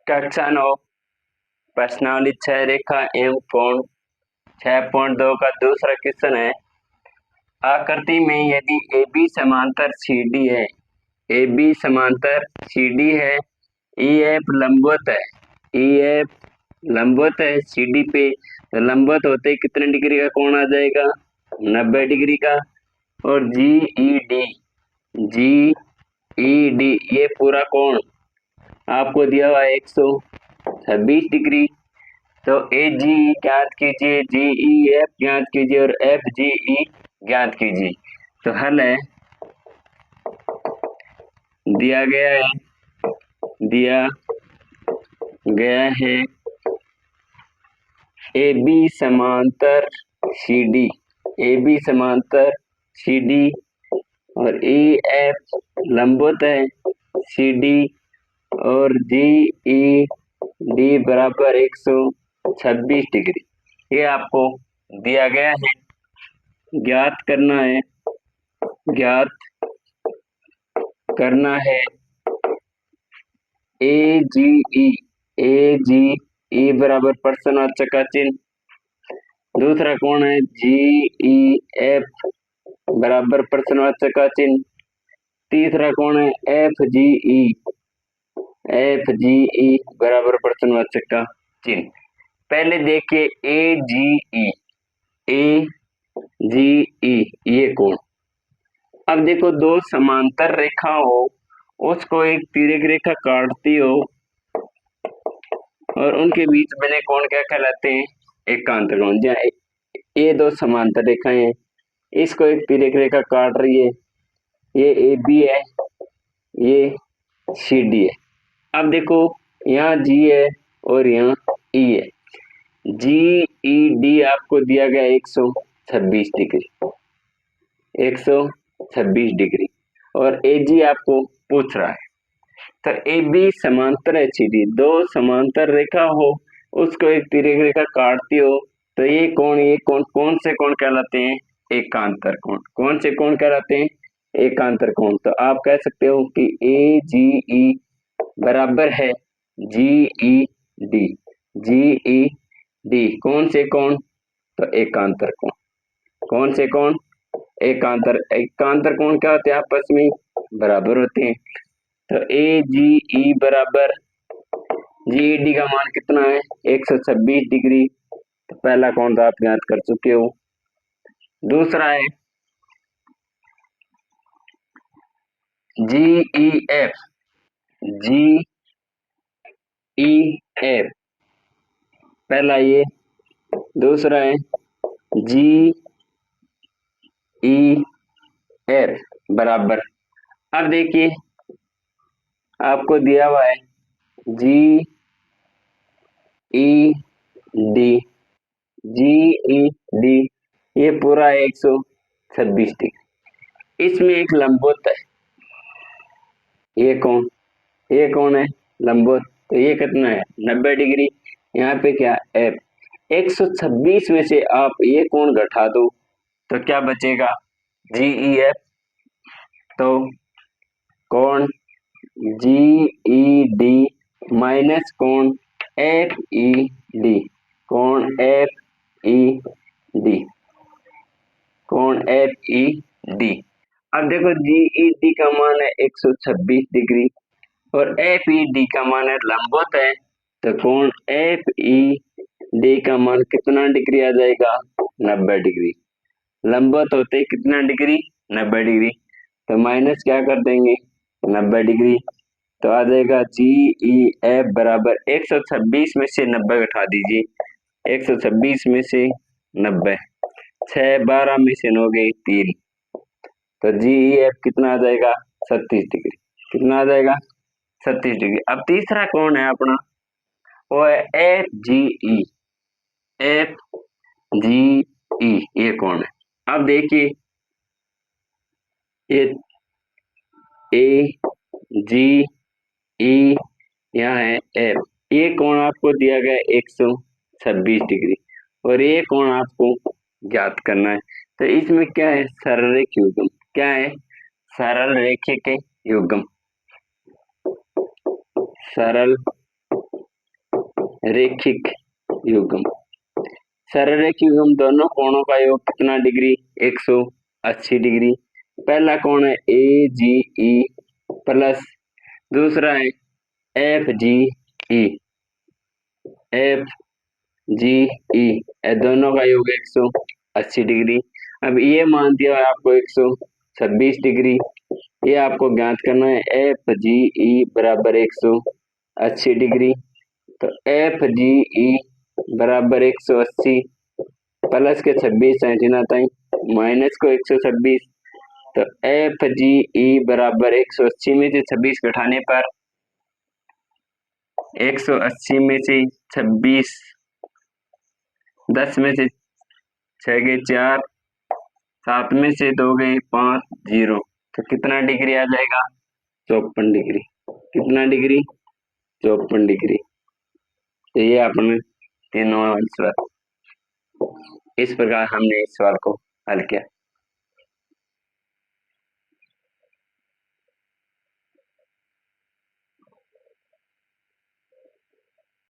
कक्षा 9 प्रश्नावली 6 रेखा एवं कोण 6.2 का दूसरा क्वेश्चन है। आकृति में यदि AB समांतर CD है, AB समांतर CD है, EF लंबवत है, EF लंबवत है CD पे, तो लंबवत होते कितने डिग्री का कोण आ जाएगा? 90 डिग्री का। और GED ये पूरा कोण आपको दिया हुआ है 126 डिग्री। तो AGE ज्ञात कीजिए, GEF ज्ञात कीजिए और FGE ज्ञात कीजिए। तो हल है, दिया गया है AB समांतर CD, AB समांतर CD और EF लंबवत है CD और GED बराबर 126 डिग्री। ये आपको दिया गया है, ज्ञात करना है AGE बराबर प्रश्नवाचक का चिन्ह। दूसरा कौन है? GEF बराबर प्रश्नवाचक का चिन्ह। तीसरा कौन है? FGE बराबर प्रश्नवाचक का चिन्ह। पहले देखिए AGE ये कोण। अब देखो, दो समांतर रेखा हो, उसको एक तिर्यक रेखा काटती हो और उनके बीच बने कोण क्या कहलाते हैं? एकांतर कोण। जहाँ ये दो समांतर रेखाएं हैं, इसको एक तिर्यक रेखा काट रही है, ये AB है, ये CD है। अब देखो, यहाँ G है और यहाँ E है। GED आपको दिया गया 126 डिग्री, 126 डिग्री और AG आपको पूछ रहा है। तो AB समांतर है CD, दो समांतर रेखा हो, उसको एक तिर्यक रेखा काटती हो, तो ये कौन से कोण कहलाते हैं? एकांतर कोण। कौन से कोण कहलाते हैं? एकांतर कोण। तो आप कह सकते हो कि AGE बराबर है GED कौन से कोण? तो एकांतर कोण। कौन से कोण? एकांतर कोण क्या होते हैं? आपस में बराबर होते हैं। तो AGE बराबर GED का मान कितना है? 126 डिग्री। तो पहला कोण तो आप ज्ञात कर चुके हो। दूसरा है GEF, पहला ये, दूसरा है GEF बराबर। अब देखिए, आपको दिया हुआ है GED ये पूरा 126 डिग्री। इसमें एक लंबवत है, ये कौन है? लंबवत। तो ये कितना है? 90 डिग्री। यहाँ पे क्या? F। 126 में से आप ये कोण घटा दो तो क्या बचेगा? GEF। तो कोण GED माइनस कोण FED, कोण FED। अब देखो, GED का मान है 126 डिग्री और FED का मान है लंबवत है, तो कोण FED का मान कितना डिग्री आ जाएगा? 90 डिग्री। लंबवत होते कितना डिग्री? 90 डिग्री। तो माइनस क्या कर देंगे? 90 डिग्री। तो आ जाएगा GEF बराबर 126 में से 90 घटा दीजिए। 126 में से 90, 6 12 में से 9 गए 3, तो GEF कितना आ जाएगा? 36 डिग्री। कितना आ जाएगा? 36 डिग्री। अब तीसरा कौन है अपना? वो है FGE ये कौन है? अब देखिए, ये AGE यहाँ है F। ये कोण आपको दिया गया 126 डिग्री और ये कोण आपको ज्ञात करना है। तो इसमें क्या है? सरल रेख युग्म। क्या है? सरल रेखे के युग्म। सरल रैखिक युग्म। सरलरेख युग्म दोनों कोणों का योग कितना डिग्री? 180 डिग्री। पहला कोण है ए जी ई प्लस दूसरा है एफ जी ई। एफ जी ई दोनों का योग 180 डिग्री। अब ये मान दिया आपको 126 डिग्री। ये आपको ज्ञात करना है एफ जी ई बराबर 180 डिग्री। तो एफ जी ई बराबर 180 प्लस के 26 है जिना ताई माइनस को 126। तो एफ जी ई बराबर 180 में से 26 घटाने पर 180 में से 26 10 में से 6 गए 4 7 में से 2 गए 5 0। तो कितना डिग्री आ जाएगा? 54 डिग्री। कितना डिग्री? 54 डिग्री। तो ये अपने तीनों आंसर। इस प्रकार हमने इस सवाल को हल किया।